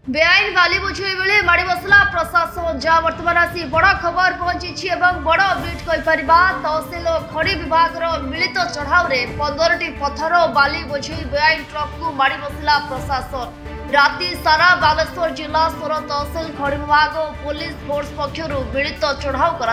बेआईन बाली बोझे बेले माड़ी बसला प्रशासन जहाँ बर्तमान आसी बड़ खबर पहुंची बड़ अपडेट कहीपर तहसिल खड़ी विभाग मिलित चढ़ाव में 15टी पत्थर और बाली बोझे बेआईन ट्रक को माड़ी बसला प्रशासन। राति सारा बालेश्वर जिला सोर तहसिल खड़ी विभाग और पुलिस फोर्स पक्षर मिलित चढ़ाव कर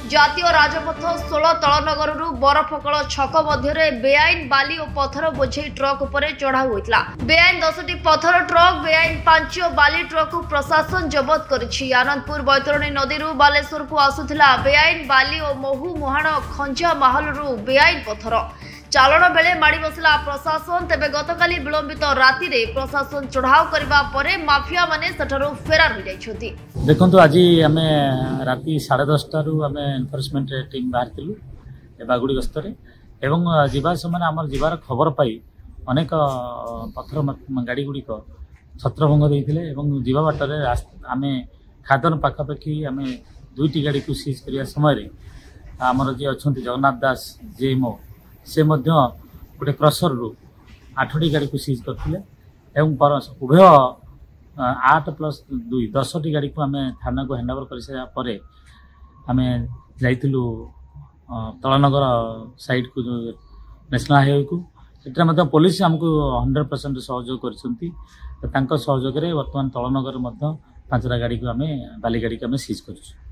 जातीय राजपथ 16 तलनगर बरफकल छक मध्य बेआईन बाली और पत्थर बोझे ट्रक उपर चढ़ाऊ होता। बेआईन 10टी पत्थर ट्रक बेआईन 5 बाली ट्रक को प्रशासन जबत करिछि। आनंदपुर बैतरणी नदी बालेश्वर को आसुथिला बेआईन बाली और महू मुहाण खंजा माहल बेआईन पत्थर चालन बेले माड़ी बसला प्रशासन। तेबे गतकाली विलंबित राति रे प्रशासन चढ़ाव करबा परे माफिया माने सठरो फेरार हो जाइछथि। देखंतु आज आमे राति 10:30 आमे एनफोर्समेंट टीम बाहरथिलु बागुड़ी गस्तरे एवं जीवा समय आमर जीवार खबर पाई अनेक पत्थर गाड़ी गुड़िक छत्रभंग देइथिले एवं जीवा बाटरे आमे खादन पाखापाखि आमे 2टी गाड़ी को सीज करिया समय आमर जे अछंती जगन्नाथ दास जेएमओ से मध्य गोटे क्रसर रु 8टी गाड़ी को सीज करथिले एवं उभय 8+2 10टी गाड़ी को आमे थाना को हैंडओवर कर सारा परे आमे जाइथिलु तलनगर साइड को जो नेशनल हाईवे को एटा मध्य पुलिस हमको 100% सहयोग करछंती। तांको सहयोग रे वर्तमान तलनगर मध्य 5टा गाड़ी को आमे बाली गाड़ी को आमे सीज करछु।